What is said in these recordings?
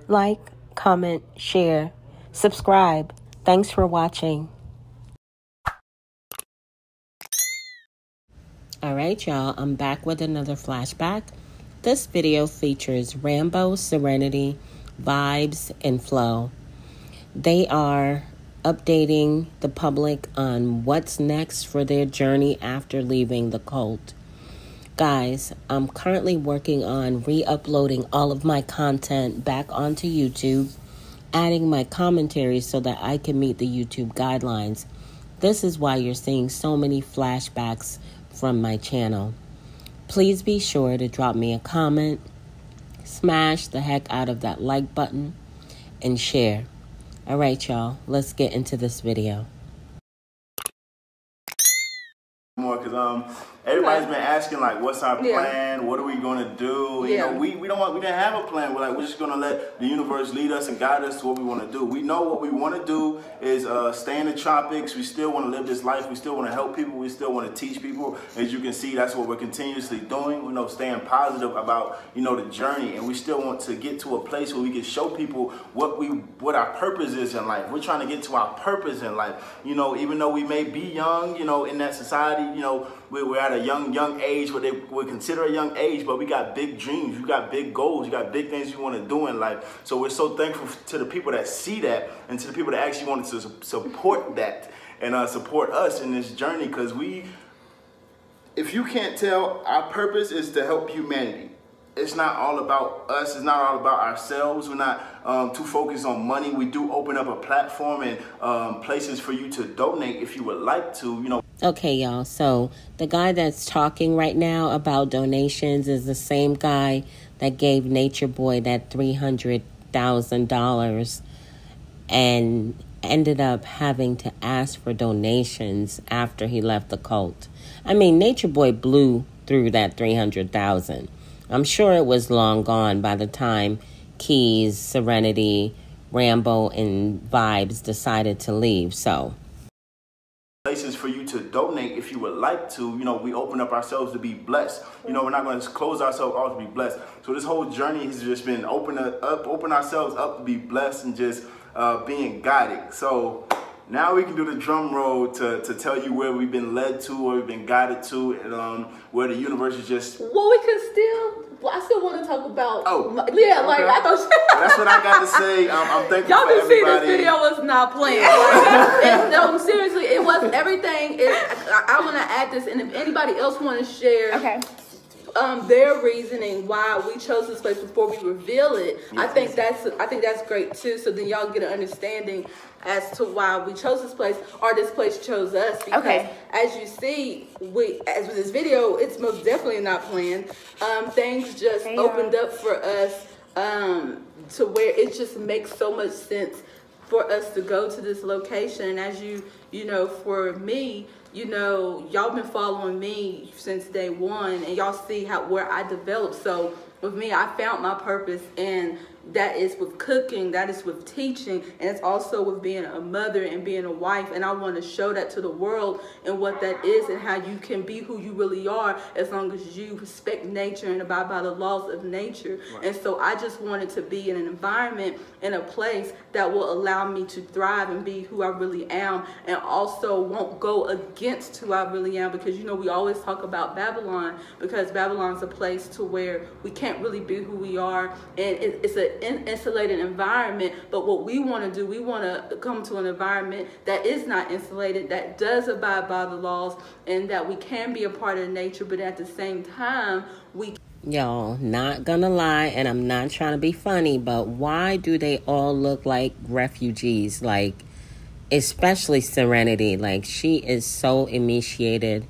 Like, comment, share, subscribe. Thanks for watching. Alright, y'all, I'm back with another flashback. This video features Rambo, Serenity, Vibes, and Flow. They are updating the public on what's next for their journey after leaving the cult. Guys, I'm currently working on re-uploading all of my content back onto YouTube, adding my commentary so that I can meet the YouTube guidelines. This is why you're seeing so many flashbacks from my channel. Please be sure to drop me a comment, smash the heck out of that like button, and share. All right, y'all, let's get into this video. More because everybody's been asking like, what's our plan? What are we gonna do? You know, we didn't have a plan. We're just gonna let the universe lead us and guide us to what we want to do. We know what we want to do is stay in the tropics. We still want to live this life. We still want to help people. We still want to teach people. As you can see, that's what we're continuously doing. We know, staying positive about the journey, and we still want to get to a place where we can show people what our purpose is in life. We're trying to get to our purpose in life. Even though we may be young, in that society, we're at a young age, what they would consider a young age, but we got big dreams, we got big goals, we got big things we want to do in life. So we're so thankful to the people that see that and to the people that actually wanted to support that and support us in this journey, because if you can't tell, our purpose is to help humanity. It's not all about us. It's not all about ourselves. We're not too focused on money. We do open up a platform and places for you to donate if you would like to, Okay, y'all. So the guy that's talking right now about donations is the same guy that gave Nature Boy that $300,000 and ended up having to ask for donations after he left the cult. I mean, Nature Boy blew through that $300,000. I'm sure it was long gone by the time Keys, Serenity, Rambo, and Vibes decided to leave. So places for you to donate if you would like to. We open up ourselves to be blessed. We're not going to close ourselves off to be blessed. So this whole journey has just been open ourselves up to be blessed and just being guided. So now we can do the drum roll to tell you where we've been led to, where we've been guided to, and where the universe is just. Well, I still want to talk about. Oh, like I thought. That's what I got to say. I'm thankful Y'all for can see everybody. this video was not playing. No, seriously, it was everything. I want to add this, and if anybody else want to share. Okay. Their reasoning why we chose this place before we reveal it, I think that's great too. So then y'all get an understanding as to why we chose this place, or this place chose us. Because as you see, as with this video, it's most definitely not planned. Things just opened up for us to where it just makes so much sense for us to go to this location. And as you know, for me, y'all been following me since day one, and y'all see where I developed. So with me, I found my purpose, and that is with cooking, that is with teaching, and it's also with being a mother and being a wife. And I want to show that to the world and what that is, and how you can be who you really are as long as you respect nature and abide by the laws of nature. Right. And so I just wanted to be in an environment, in a place that will allow me to thrive and be who I really am, and also won't go against who I really am, because we always talk about Babylon, because Babylon's a place to where we can't really be who we are, and it's an insulated environment. But what we want to do, we want to come to an environment that is not insulated, that does abide by the laws, and that we can be a part of nature, but at the same time y'all, not gonna lie, and I'm not trying to be funny, but why do they all look like refugees? Like, especially Serenity, like, she is so emaciated.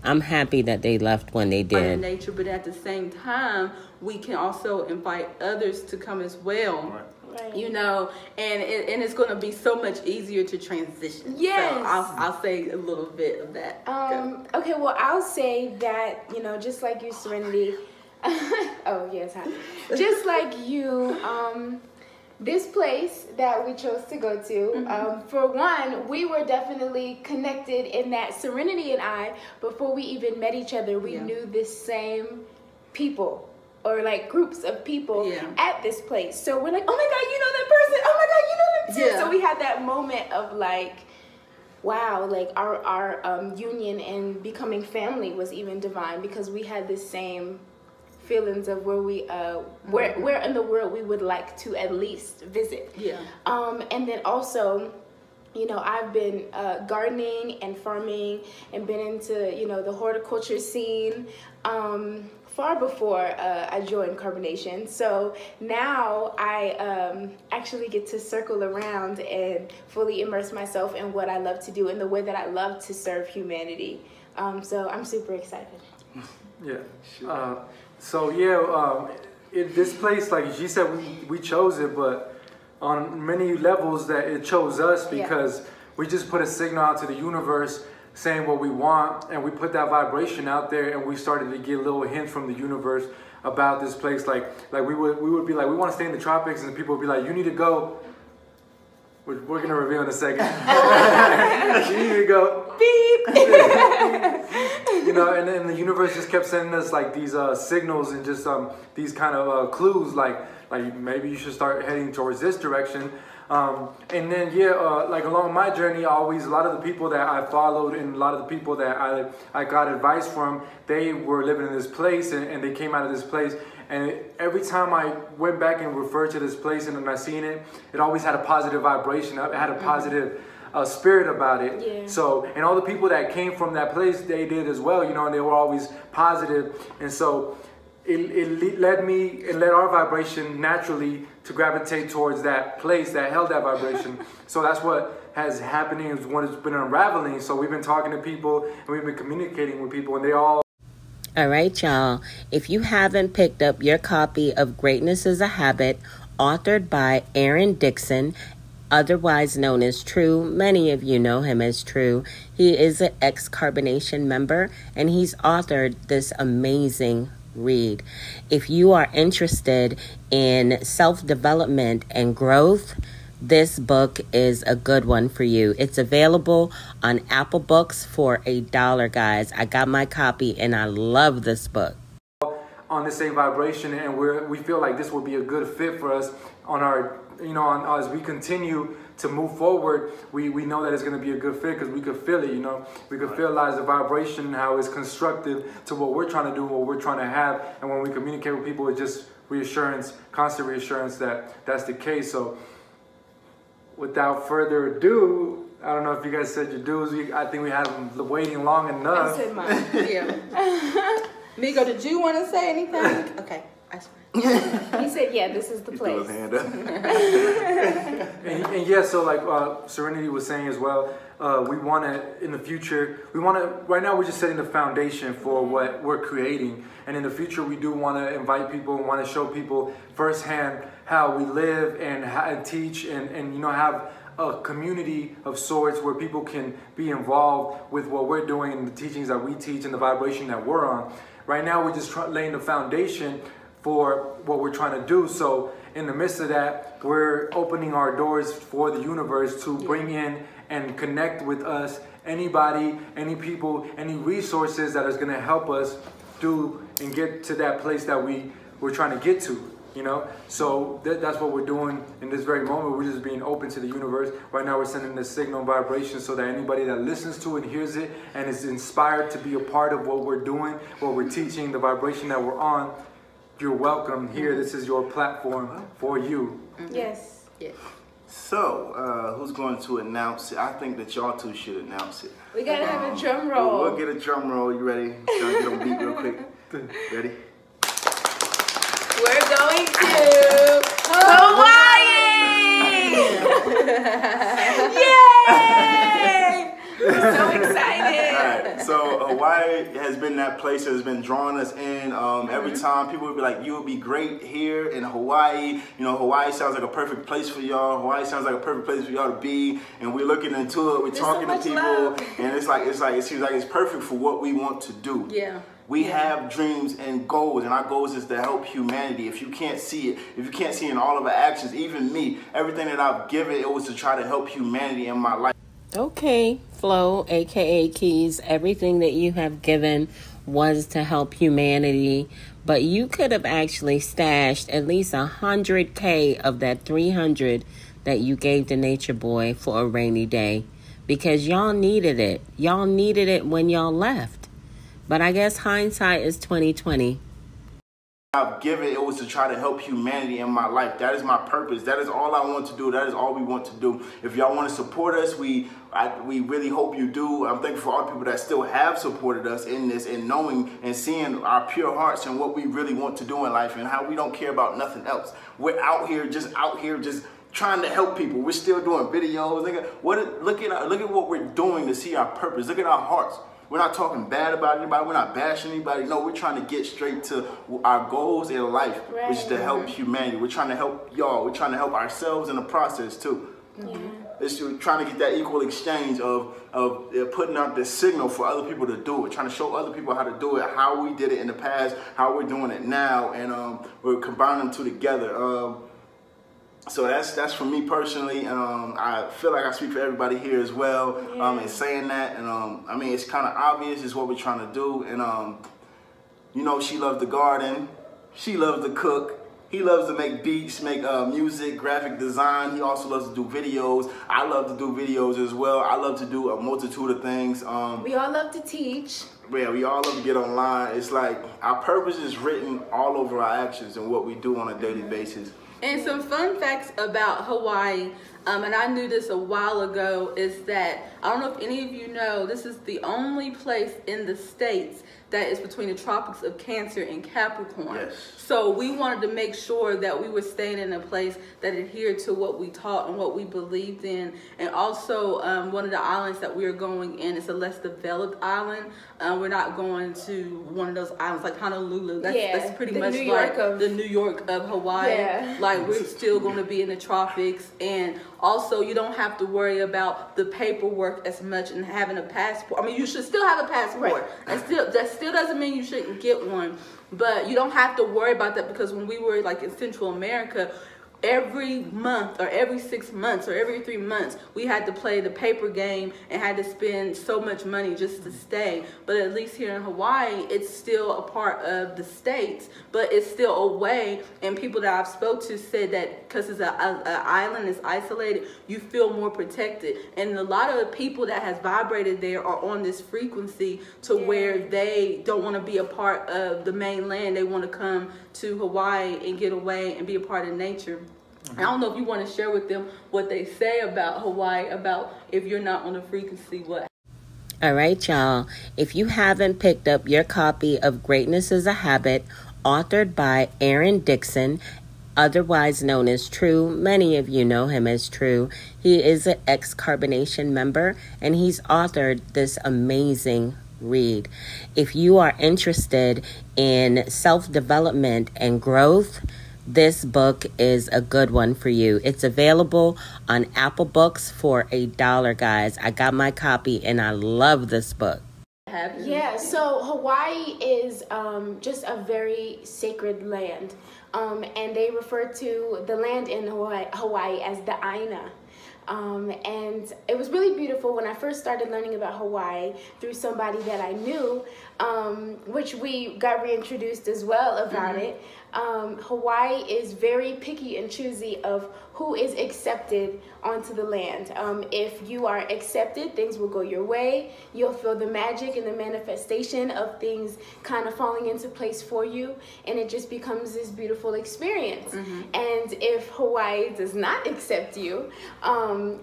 I'm happy that they left when they did. Nature, but at the same time, we can also invite others to come as well. Right. And it's going to be so much easier to transition. Yes. So I'll say a little bit of that. Okay, well, I'll say that, just like you, Serenity. Oh, yes, hi. Just like you, this place that we chose to go to, for one, we were definitely connected in that Serenity and I, before we even met each other, we knew the same people. or like groups of people at this place. So we're like, oh my God, you know that person. Oh my God, you know them too. So we had that moment of like, wow, like our union and becoming family was even divine, because we had the same feelings of where we where in the world we would like to at least visit. And then also, you know, I've been gardening and farming and been into, you know, the horticulture scene far before I joined Carbonation. So now I actually get to circle around and fully immerse myself in what I love to do and the way that I love to serve humanity. So I'm super excited. This place, like she said, we chose it, but on many levels that it chose us, because we just put a signal out to the universe saying what we want, and we put that vibration out there, and we started to get little hints from the universe about this place. Like we would be like, we want to stay in the tropics, and people would be like, you need to go. We're gonna reveal in a second. You need to go beep. You know, and then the universe just kept sending us like these signals and just these kind of clues, like maybe you should start heading towards this direction. And then like along my journey, always a lot of the people that I followed and a lot of the people that I got advice from, they were living in this place, and they came out of this place. And every time I went back and referred to this place and I seen it, it always had a positive vibration. It had a positive spirit about it. So, and all the people that came from that place, they did as well, you know, and they were always positive. And so it led me, it led our vibration naturally to gravitate towards that place that held that vibration. So that's what has happening, is what has been unraveling. So we've been talking to people and we've been communicating with people, and they all. All right, y'all. If you haven't picked up your copy of Greatness is a Habit, authored by Aaron Dixon, otherwise known as True. Many of you know him as True. He is an ex-Carbonation member, and he's authored this amazing read. If you are interested in self-development and growth, this book is a good one for you. It's available on Apple Books for $1, guys. I got my copy and I love this book. On the same vibration, and we feel like this would be a good fit for us on our, you know, as we continue to move forward. We know that it's going to be a good fit because we could feel it, you know. We could feel the vibration and how it's constructive to what we're trying to do, what we're trying to have. And when we communicate with people, it's just reassurance, constant reassurance that that's the case. So without further ado, I don't know if you guys said your dues. I think we had them waiting long enough. I said mine. Migo, did you want to say anything? Okay, I swear. He said, yeah, this is the place. and yeah, so like Serenity was saying as well, we want to, in the future, right now we're just setting the foundation for what we're creating. And in the future, we do want to invite people and want to show people firsthand how we live and how to teach and you know, have a community of sorts where people can be involved with what we're doing and the teachings that we teach and the vibration that we're on. Right now, we're just laying the foundation for what we're trying to do. So in the midst of that, we're opening our doors for the universe to bring in and connect with us, anybody, any people, any resources that is going to help us do and get to that place that we're trying to get to. You know, so that's what we're doing in this very moment. We're just being open to the universe. Right now we're sending this signal and vibration so that anybody that listens to it and hears it and is inspired to be a part of what we're doing, what we're teaching, the vibration that we're on, you're welcome here. This is your platform for you. Yes. Yes. So, who's going to announce it? I think that y'all two should announce it. We gotta have a drum roll. We'll get a drum roll. You ready? Trying to get on beat real quick. Ready? We're going to Hawaii! Yay! We're so excited. All right, so Hawaii has been that place that has been drawing us in. Every time people would be like, you would be great here in Hawaii. You know, Hawaii sounds like a perfect place for y'all. Hawaii sounds like a perfect place for y'all to be. And we're looking into it. We're talking to people. Love. And it seems like it's perfect for what we want to do. Yeah. We have dreams and goals, and our goals is to help humanity. If you can't see it, if you can't see it in all of our actions, even me, everything that I've given, it was to try to help humanity in my life. Okay, Flo, aka Keys, everything that you have given was to help humanity, But you could have actually stashed at least $100K of that $300 that you gave to Nature Boy for a rainy day, because y'all needed it. Y'all needed it when y'all left. But I guess hindsight is 2020. I've given it was to try to help humanity in my life. That is my purpose. That is all I want to do. That is all we want to do. If y'all want to support us, we really hope you do. I'm thankful for all the people that still have supported us in this, and knowing and seeing our pure hearts and what we really want to do in life and how we don't care about nothing else. We're out here just trying to help people. We're still doing videos. Look at what we're doing to see our purpose. Look at our hearts. We're not talking bad about anybody. We're not bashing anybody. No, we're trying to get straight to our goals in life, which is to help humanity. We're trying to help y'all. We're trying to help ourselves in the process too. It's trying to get that equal exchange of putting out this signal for other people to do it, trying to show other people how to do it, how we did it in the past, how we're doing it now, and we're combining them two together. So that's for me personally, and I feel like I speak for everybody here as well, in saying that, and I mean, it's kind of obvious is what we're trying to do, and you know, she loves the garden, she loves to cook, he loves to make beats, make music, graphic design. He also loves to do videos. I love to do videos as well. I love to do a multitude of things. We all love to teach. Yeah, we all love to get online. It's like our purpose is written all over our actions and what we do on a daily basis. And some fun facts about Hawaii, and I knew this a while ago, is that, I don't know if any of you know, this is the only place in the States that is between the tropics of Cancer and Capricorn. Yes. So we wanted to make sure that we were staying in a place that adhered to what we taught and what we believed in. And also, one of the islands that we are going in is a less developed island. We're not going to one of those islands like Honolulu. That's pretty much like the New York of Hawaii. Yeah. Like, we're still going to be in the tropics. And also, you don't have to worry about the paperwork as much and having a passport. I mean, you should still have a passport. Right. That still doesn't mean you shouldn't get one. But you don't have to worry about that, because when we were like in Central America, every month or every 6 months or every 3 months, we had to play the paper game and had to spend so much money just to stay. But at least here in Hawaii, it's still a part of the States, but it's still away. And people that I've spoke to said that because it's an island, it's isolated, you feel more protected. And a lot of the people that has vibrated there are on this frequency to where they don't want to be a part of the mainland. They want to come to Hawaii and get away and be a part of nature. I don't know if you want to share with them what they say about Hawaii, about if you're not on the frequency, what. All right, y'all. If you haven't picked up your copy of Greatness is a Habit, authored by Aaron Dixon, otherwise known as True. Many of you know him as True. He is an ex-Carbonation member, and he's authored this amazing read. If you are interested in self-development and growth, this book is a good one for you. It's available on Apple Books for $1, guys. I got my copy and I love this book. Yeah, so Hawaii is just a very sacred land. And they refer to the land in Hawaii as the Aina. And it was really beautiful when I first started learning about Hawaii through somebody that I knew, which we got reintroduced as well about it. Hawaii is very picky and choosy of who is accepted onto the land. If you are accepted, things will go your way. You'll feel the magic and the manifestation of things kind of falling into place for you, and it just becomes this beautiful experience. And if Hawaii does not accept you,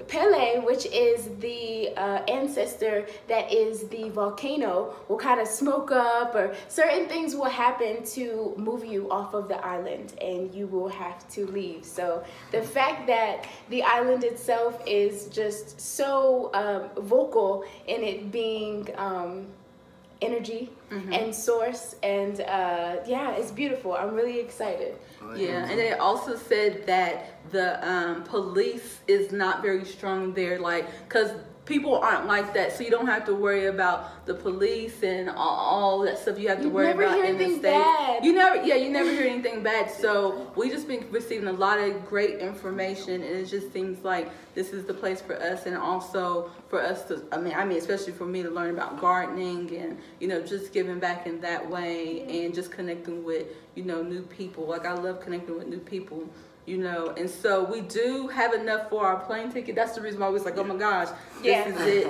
Pele, which is the ancestor that is the volcano, will kind of smoke up, or certain things will happen to move you off of the island, and you will have to leave. So the fact that the island itself is just so vocal in it being energy and source, and yeah, it's beautiful. I'm really excited. Yeah, and they also said that the police is not very strong there, like, because people aren't like that, so you don't have to worry about the police and all that stuff you have to worry about in the state. You never hear anything bad. So we just been receiving a lot of great information, and it just seems like this is the place for us, and also for us to, I mean, especially for me to learn about gardening and, just giving back in that way, and just connecting with, new people. Like, I love connecting with new people. And so we do have enough for our plane ticket. That's the reason why we was like, oh my gosh, this is it.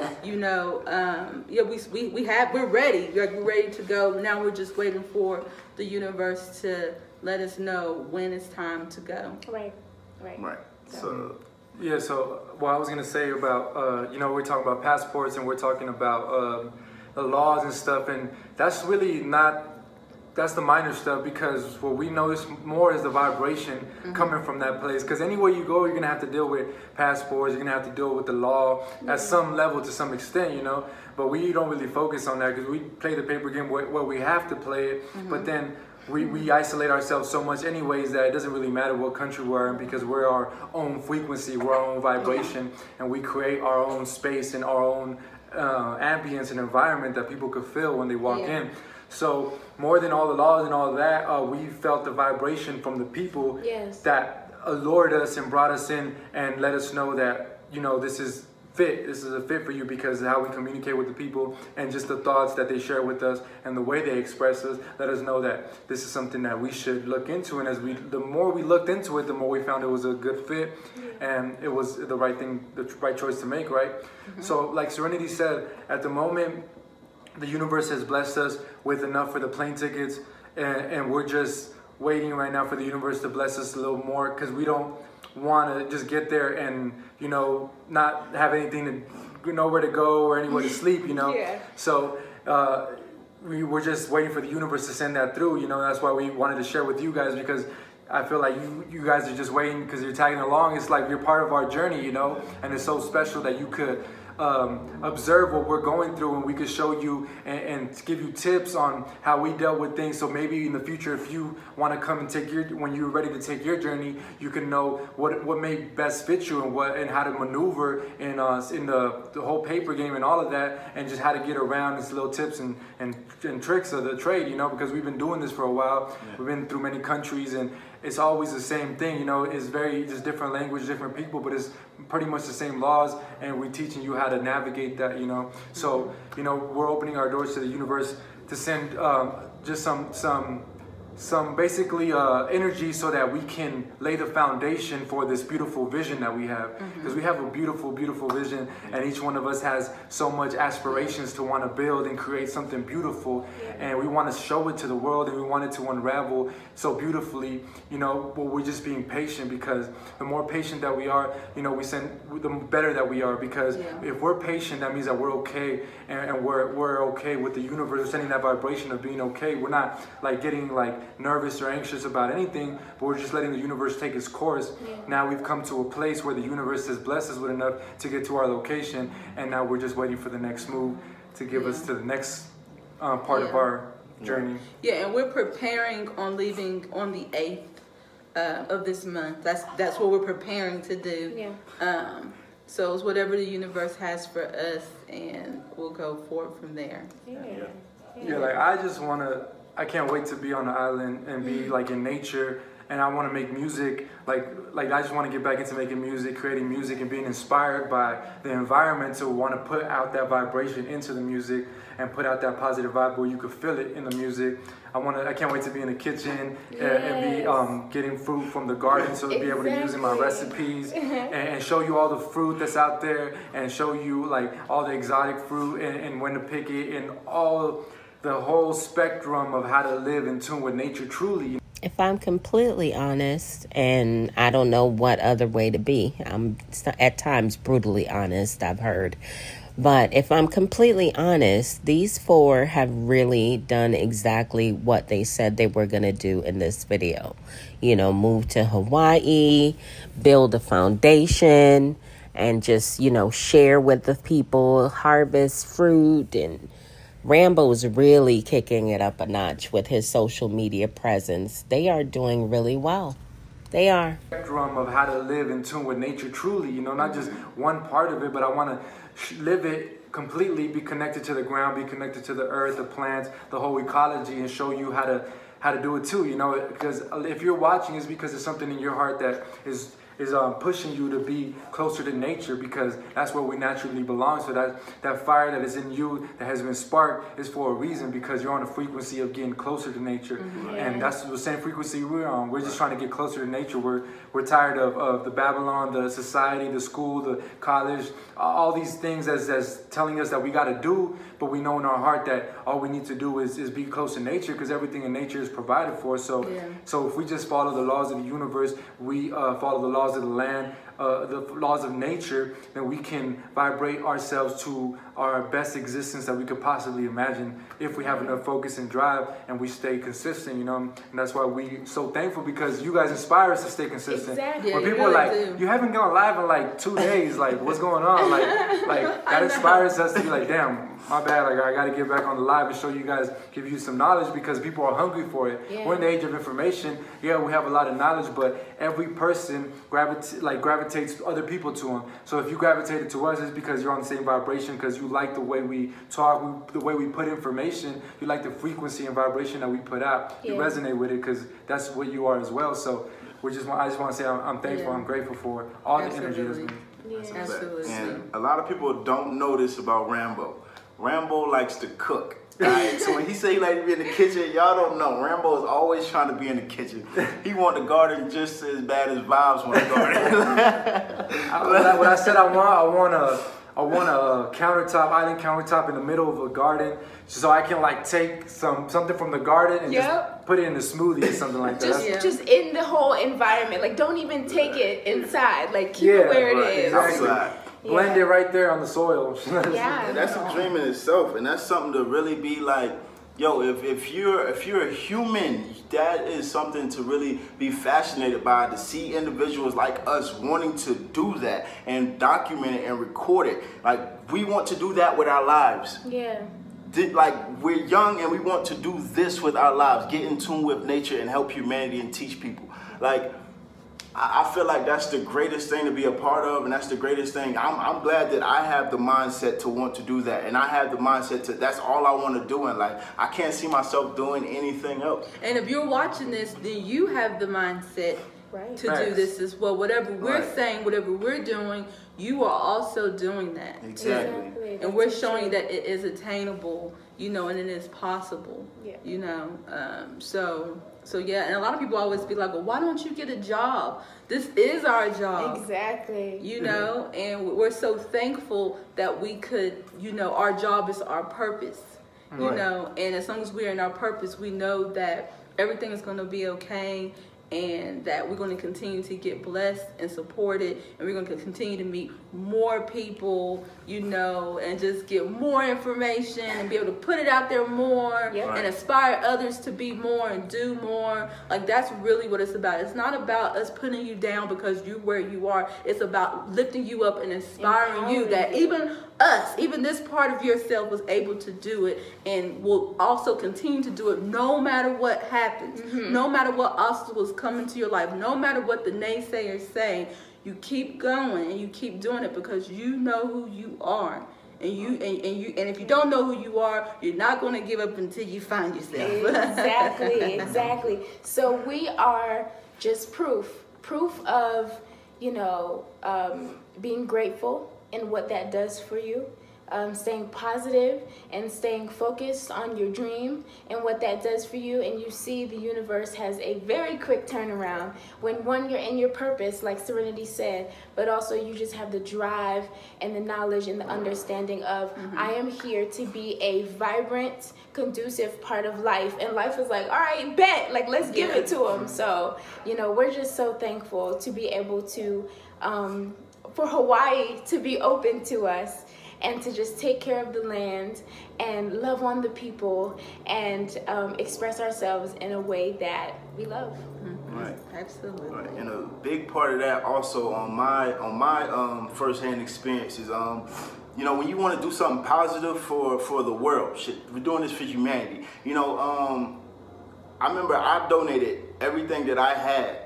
We're ready. Like, we're ready to go. Now we're just waiting for the universe to let us know when it's time to go. Right. So what I was gonna say about we're talking about passports and we're talking about the laws and stuff, and that's really not. That's the minor stuff, because what we notice more is the vibration coming from that place. Because anywhere you go, you're going to have to deal with passports. You're going to have to deal with the law at some level, to some extent, But we don't really focus on that, because we play the paper game where we have to play it. But then we isolate ourselves so much anyways that it doesn't really matter what country we're in, because we're our own frequency, we're our own vibration, and we create our own space and our own ambience and environment that people could feel when they walk in. So more than all the laws and all that, we felt the vibration from the people that allured us and brought us in and let us know that, this is a fit for you, because of how we communicate with the people and just the thoughts that they share with us and the way they express us, let us know that this is something that we should look into. And the more we looked into it, the more we found it was a good fit, and it was the right thing, the right choice to make, right? So like Serenity said, at the moment, the universe has blessed us with enough for the plane tickets, and we're just waiting right now for the universe to bless us a little more, because we don't want to just get there and not have anything to nowhere to go or anywhere to sleep. So we were just waiting for the universe to send that through. That's why we wanted to share with you guys, because I feel like you guys are just waiting because you're tagging along. It's like you're part of our journey, and it's so special that you could observe what we're going through, and we could show you and give you tips on how we dealt with things. So maybe in the future, if you want to come and when you're ready to take your journey, you can know what may best fit you, and how to maneuver in the whole paper game and all of that, and just how to get around these little tips and tricks of the trade, because we've been doing this for a while. We've been through many countries, and it's always the same thing, it's very just different language, different people, but it's pretty much the same laws, and we're teaching you how to navigate that, So, we're opening our doors to the universe to send just some basically energy, so that we can lay the foundation for this beautiful vision that we have. Because we have a beautiful, beautiful vision, and each one of us has so much aspirations to want to build and create something beautiful, and we want to show it to the world, and we want it to unravel so beautifully, but we're just being patient, because the more patient that we are, the better that we are, because if we're patient, that means that we're okay, and we're okay with the universe sending that vibration of being okay. We're not like getting nervous or anxious about anything, but we're just letting the universe take its course. Now we've come to a place where the universe has blessed us with enough to get to our location, and now we're just waiting for the next move to give us to the next part of our journey. And we're preparing on leaving on the 8th of this month. That's what we're preparing to do. So it's whatever the universe has for us, and we'll go forward from there. I can't wait to be on the island and be in nature, and I want to make music. I just want to get back into making music, creating music, and being inspired by the environment to want to put out that vibration into the music and put out that positive vibe where you could feel it in the music. I can't wait to be in the kitchen and be getting fruit from the garden, so to be able to use in my recipes and show you all the fruit that's out there, and show you all the exotic fruit and when to pick it, and all the whole spectrum of how to live in tune with nature truly. If I'm completely honest, and I don't know what other way to be, I'm at times brutally honest, I've heard. But if I'm completely honest, these 4 have really done exactly what they said they were going to do in this video. Move to Hawaii, build a foundation, and just, share with the people, harvest fruit. And Rambo's really kicking it up a notch with his social media presence. They are doing really well. They are. Spectrum of how to live in tune with nature truly, you know, not just one part of it, but I want to live it completely, be connected to the ground, be connected to the earth, the plants, the whole ecology, and show you how to do it too, you know, because if you're watching, it's because there's something in your heart that is pushing you to be closer to nature, because that's where we naturally belong. So that fire that is in you that has been sparked is for a reason, because you're on a frequency of getting closer to nature. And that's the same frequency we're on. We're just trying to get closer to nature. We're tired of the Babylon, the society, the school, the college, all these things as telling us that we got to do, but we know in our heart that all we need to do is be close to nature, because everything in nature is provided for. So if we just follow the laws of the universe, we follow the laws of the land, the laws of nature, then we can vibrate ourselves to our best existence that we could possibly imagine if we have enough focus and drive and we stay consistent, you know. And that's why we so thankful, because you guys inspire us to stay consistent. Exactly. When people are like, you haven't gone live in like 2 days, like what's going on? Like that inspires us to be like, damn, my bad, like I gotta get back on the live and show you guys, give you some knowledge, because people are hungry for it. We're in the age of information. We have a lot of knowledge, but every person gravitates other people to them. So if you gravitated to us, it's because you're on the same vibration, because you like the way we talk, the way we put information, you like the frequency and vibration that we put out. You resonate with it, because that's what you are as well. So I just want to say I'm thankful, I'm grateful for all the energy that's been. Absolutely. And a lot of people don't know this about Rambo. Rambo likes to cook. Right? So when he say he like to be in the kitchen, y'all don't know. Rambo is always trying to be in the kitchen. He want the garden just as bad as Vibes want the garden. When I said I want a countertop, island countertop in the middle of a garden, so I can like take something from the garden and just put it in a smoothie or something like that. Just in the whole environment. Like, don't even take it inside. Like, keep it where it is. Outside. Blend it right there on the soil. That's a dream in itself, and that's something to really be like, yo, if you're a human, that is something to really be fascinated by, to see individuals like us wanting to do that and document it and record it. Like, we want to do that with our lives. Like, we're young and we want to do this with our lives, get in tune with nature and help humanity and teach people. Like, I feel like that's the greatest thing to be a part of, and that's the greatest thing. I'm glad that I have the mindset to want to do that, and I have the mindset to, that's all I want to do in life. I can't see myself doing anything else. And if you're watching this, then you have the mindset to do this as well. Whatever we're saying, whatever we're doing, you are also doing that. Exactly. And we're showing that it is attainable, you know, and it is possible, you know. So yeah, and a lot of people always be like, well, why don't you get a job? This is our job. Exactly. You know, and we're so thankful that we could, you know, our job is our purpose, you know, and as long as we're in our purpose, we know that everything is going to be okay, and that we're going to continue to get blessed and supported, and we're going to continue to meet more people, you know, and just get more information and be able to put it out there more and inspire others to be more and do more. Like, that's really what it's about. It's not about us putting you down because you're where you are. It's about lifting you up and inspiring you that even this part of yourself was able to do it, and will also continue to do it no matter what happens, no matter what obstacles come into your life, no matter what the naysayers say. You keep going and you keep doing it because you know who you are. And if you don't know who you are, you're not going to give up until you find yourself. Exactly. So we are just proof of, you know, being grateful and what that does for you. Staying positive and staying focused on your dream and what that does for you. And you see the universe has a very quick turnaround when, one, you're in your purpose, like Serenity said, but also you just have the drive and the knowledge and the understanding of, I am here to be a vibrant, conducive part of life. And life is like, all right, bet, like, let's give it to them. So, you know, we're just so thankful to be able to, for Hawaii to be open to us, and to just take care of the land and love on the people and express ourselves in a way that we love. Right. Absolutely. Right. And a big part of that also on my first-hand experience is you know, when you want to do something positive for the world, we're doing this for humanity. You know, I remember I donated everything that I had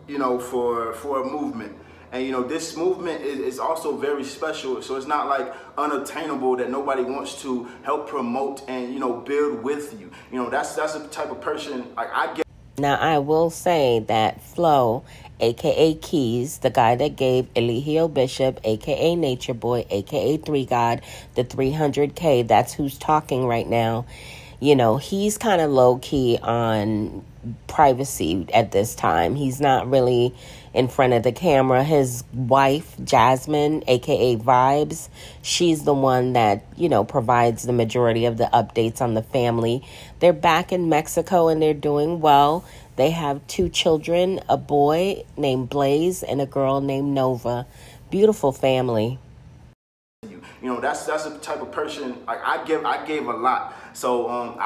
you know, for a movement. And, you know, this movement is also very special. So it's not like unattainable that nobody wants to help promote and, you know, build with you. You know, that's the type of person like I get. Now, I will say that Flo, a.k.a. Keys, the guy that gave Eligio Bishop, a.k.a. Nature Boy, a.k.a. 3 God, the 300K, that's who's talking right now. You know, he's kind of low-key on privacy at this time. He's not really in front of the camera. His wife, Jasmine, a.k.a. Vibes, she's the one that, you know, provides the majority of the updates on the family. They're back in Mexico and they're doing well. They have 2 children, a boy named Blaze and a girl named Nova. Beautiful family. You know, that's the type of person like I gave a lot. So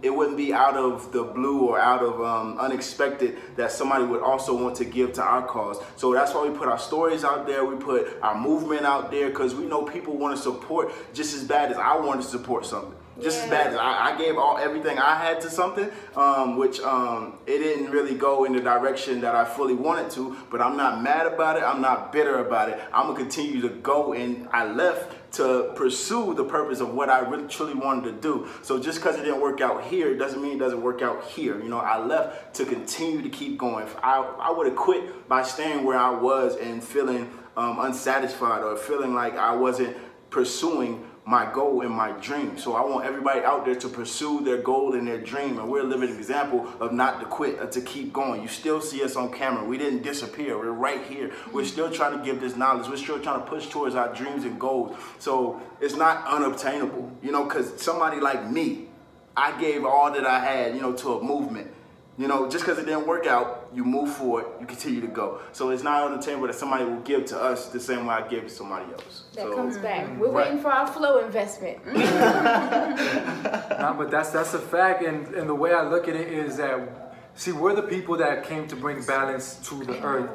it wouldn't be out of the blue or out of unexpected that somebody would also want to give to our cause. So that's why we put our stories out there, we put our movement out there, because we know people want to support just as bad as I want to support something. Just as bad as I gave everything I had to something, which it didn't really go in the direction that I fully wanted to, but I'm not mad about it, I'm not bitter about it. I'm gonna continue to go, and I left to pursue the purpose of what I really truly wanted to do. So just because it didn't work out here doesn't mean it doesn't work out here. You know, I left to continue to keep going. I would have quit by staying where I was and feeling unsatisfied or feeling like I wasn't pursuing my goal and my dream. So I want everybody out there to pursue their goal and their dream, and we're a living example of not to quit, to keep going. You still see us on camera. We didn't disappear. We're right here. We're still trying to give this knowledge. We're still trying to push towards our dreams and goals. So it's not unobtainable, you know, because somebody like me, I gave all that I had, you know, to a movement. You know, just because it didn't work out, you move forward, you continue to go. So it's not unattainable that somebody will give to us the same way I gave to somebody else. That comes back. We're waiting for our Flow investment. No, but that's a fact, and the way I look at it is that, see, we're the people that came to bring balance to the earth.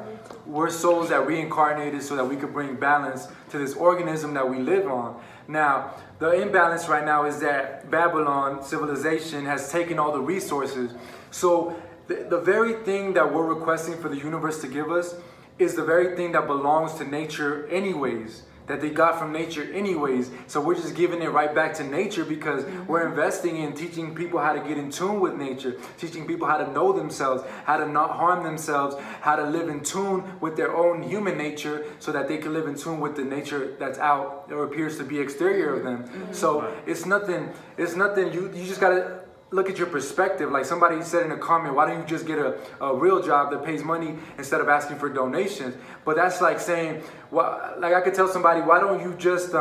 We're souls that reincarnated so that we could bring balance to this organism that we live on. Now, the imbalance right now is that Babylon civilization has taken all the resources. So the very thing that we're requesting for the universe to give us is the very thing that belongs to nature anyways, that they got from nature anyways. So we're just giving it right back to nature because we're investing in teaching people how to get in tune with nature, teaching people how to know themselves, how to not harm themselves, how to live in tune with their own human nature so that they can live in tune with the nature that's out or appears to be exterior of them. So it's nothing, you just gotta look at your perspective. Like somebody said in a comment, why don't you just get a real job that pays money instead of asking for donations? But that's like saying, well, like I could tell somebody, why don't you just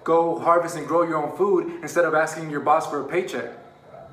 go harvest and grow your own food instead of asking your boss for a paycheck?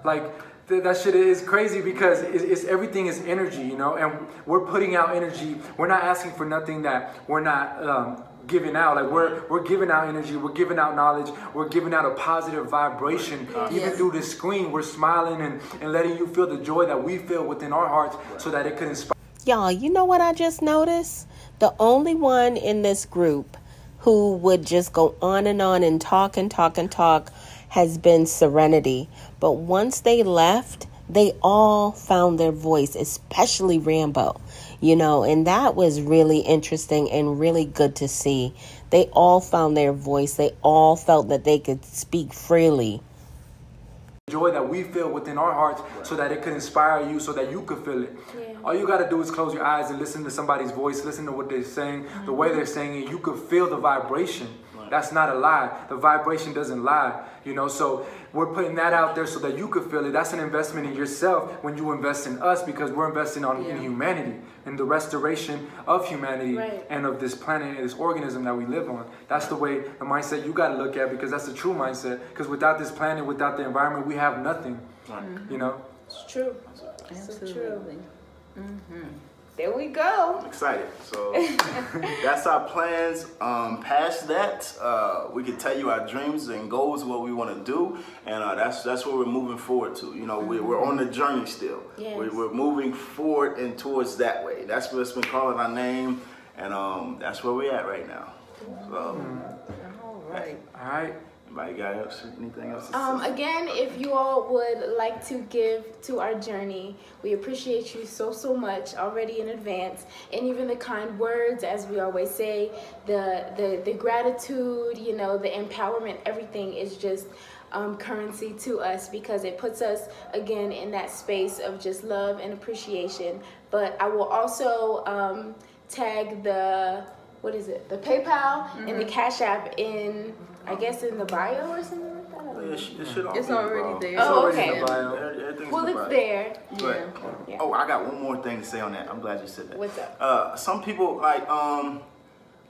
Like that shit is crazy because it's everything is energy, you know, and we're putting out energy. We're not asking for nothing that we're not giving out. Like we're giving out energy, we're giving out knowledge, we're giving out a positive vibration. Even through the screen, we're smiling and letting you feel the joy that we feel within our hearts so that it could inspire. Y'all, you know what I just noticed? The only one in this group who would just go on and talk has been Serenity. But once they left, they all found their voice, especially Rambo. You know, and that was really interesting and really good to see. They all found their voice. They all felt that they could speak freely. Joy that we feel within our hearts so that it could inspire you so that you could feel it. All you got to do is close your eyes and listen to somebody's voice, listen to what they're saying, the way they're saying it. You could feel the vibration. That's not a lie. The vibration doesn't lie, you know, so we're putting that out there so that you could feel it. That's an investment in yourself when you invest in us because we're investing in humanity and the restoration of humanity and of this planet and this organism that we live on. That's the way, the mindset you got to look at because that's the true mindset. Because without this planet, without the environment, we have nothing, you know. It's true. Absolutely. So true. There we go. I'm excited. So that's our plans. Past that, we can tell you our dreams and goals, what we want to do, and that's what we're moving forward to. You know, we're on the journey still. Yes. We're moving forward and towards that way. That's what's been calling our name, and that's where we're at right now. So, All right. All right. Anybody got anything else to say? Again, if you all would like to give to our journey, we appreciate you so much already in advance, and even the kind words, as we always say, the gratitude, you know, the empowerment, everything is just currency to us, because it puts us again in that space of just love and appreciation. But I will also tag the PayPal and the Cash App in, I guess, in the bio or something like that. It's already there. Oh, okay. In the bio. Well, it's there. Yeah. Oh, I got one more thing to say on that. I'm glad you said that. What's up? Some people like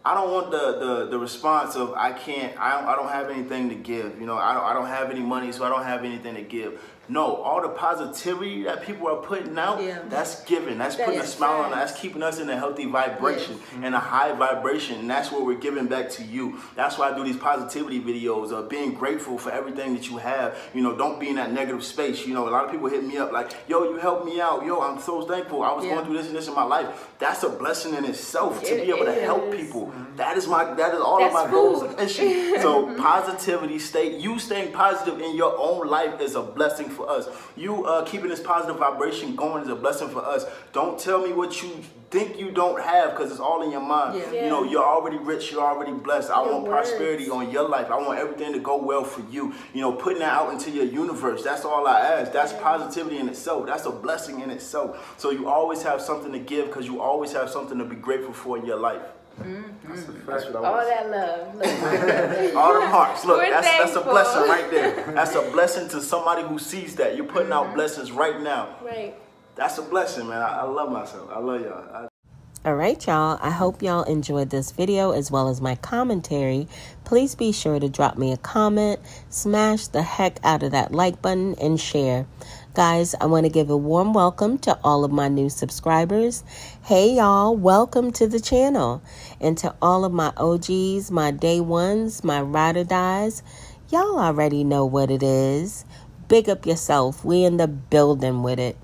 I don't want the response of I don't have anything to give. You know, I don't have any money, so I don't have anything to give. No, all the positivity that people are putting out, that's giving. That's putting a smile on. That's keeping us in a healthy vibration and a high vibration. And that's what we're giving back to you. That's why I do these positivity videos of being grateful for everything that you have. You know, don't be in that negative space. You know, a lot of people hit me up like, yo, you helped me out. Yo, I'm so thankful. I was going through this and this in my life. That's a blessing in itself to be able to help people. That is all of my goals of mission. So positivity, staying positive in your own life is a blessing for us. You keeping this positive vibration going is a blessing for us. Don't tell me what you think you don't have, because it's all in your mind. You know, you're already rich, you're already blessed. I want prosperity on your life. I want everything to go well for you. You know, putting that out into your universe, that's all I ask. That's positivity in itself. That's a blessing in itself. So you always have something to give, because you always have something to be grateful for in your life. That's what I all want. That love. Look. All them hearts. Look, that's a thankful. blessing right there. That's a blessing to somebody who sees that. You're putting out blessings right now. Right. That's a blessing, man. I love myself. I love y'all. All right, y'all. I hope y'all enjoyed this video as well as my commentary. Please be sure to drop me a comment, smash the heck out of that like button, and share. Guys, I want to give a warm welcome to all of my new subscribers. Hey, y'all. Welcome to the channel. And to all of my OGs, my day ones, my ride or dies, y'all already know what it is. Big up yourself. We in the building with it.